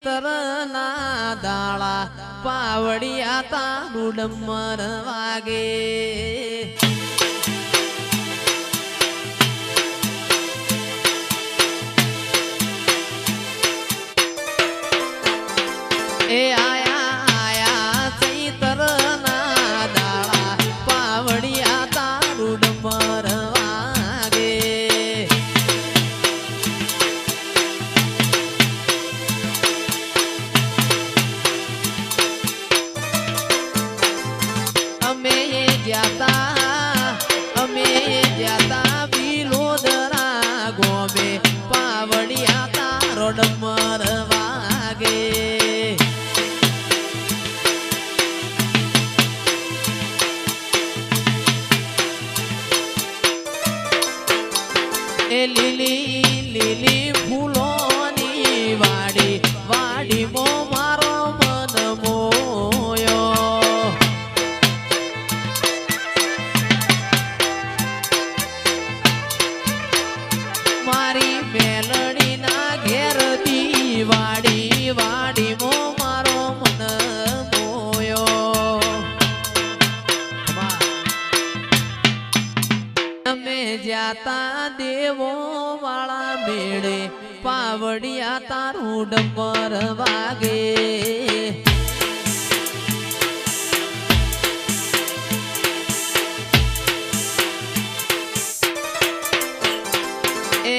તરના દાળા પાવડિયા તારું ડમર વાગે એ આયા ચૈતરના દાળા પાવડિયા તારું ડમર વાગે અમે જાતા બિલોદરા ગોમે પાવડિયા તારો ડમર વાગે એ લીલી લીલી ફૂલોની વાડી વાડી મો મારો મન મોયો મારી મેલડી ના ઘેરતી વાડી વાડી મો મારો મન મોયો અમે જાતા દેવો વાળા મેળે પાવડિયા તારું ડમર વાગે એ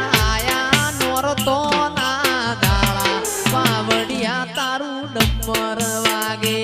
આયા નોરતો ના દાળા પાવડિયા તારું ડમર વાગે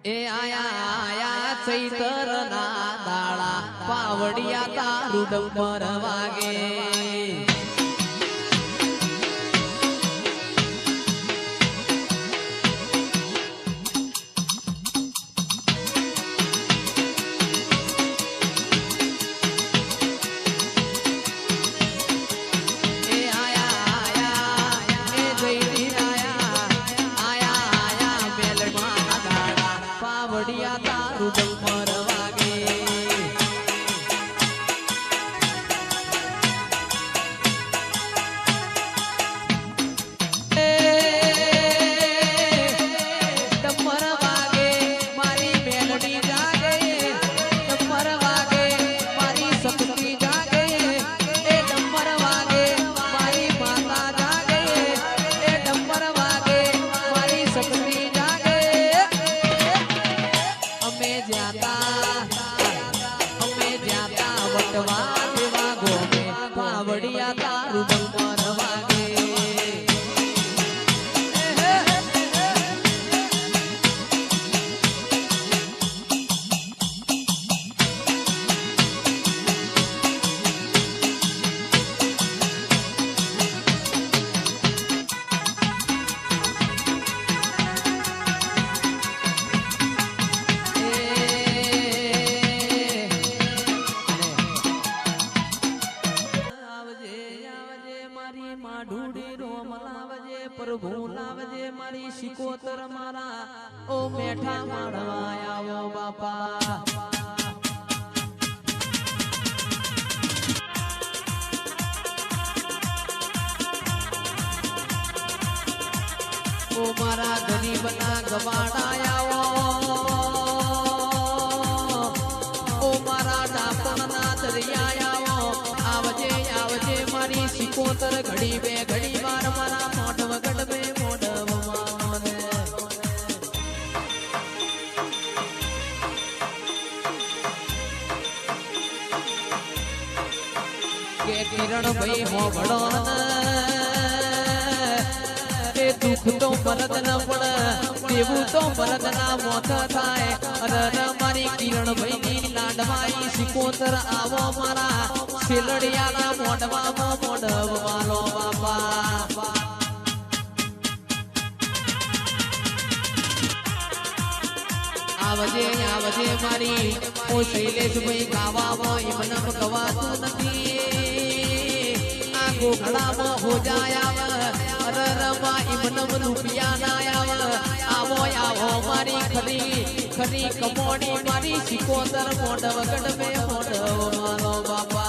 એ આયા ચૈતરના દાળા પાવડિયા તારું ડમર વાગે તારું ડમર વાગે ડમર વાગે મારી મેલડી જાગે ડમર વાગે મારી શક્તિ જાગે એ ડમર વાગે મારી માતા જાગે એ ડમર વાગે મારી શક્તિ જાગે અમે જાતા વટવા દેવા ગોમે પાવડિયા તારું ડમર વાગે પ્રભુ લાવજે મારી શિકોતર મારા ઓ મેઠા માળવા આવો બાપા ઓ મારા ગરીબના ગવાડા આવો ઓ મારા ડાપણના દરિયા આવો આવજે આવજે મારી શિકોતર ઘડી બે ઘડી વાર મારા મોઢવ ગડબે મોઢવમાં કે કિરણ ભાઈ હોબળો તે દુઃખ તો મરદ ન પણ દેવું તો મરદ ના મોત થાય અરે મારી કિરણ ભાઈની લાડવાઈ સિકોતર આવો મારા શેલડિયાના મોઢવામાં મોઢવાલો બાપા આવજે આવજે મારી ઓ શૈલેષભાઈ ગાવામાં એમનમ ગવાતું નથી આ ગોખડામાં હો જાય અરરમાં એમનમ રૂપિયા ના આવો આવો મારી ખરી ખરી કમોડી મારી સિકોતર મોઢ વગડ મે મોઢ મારો બાપા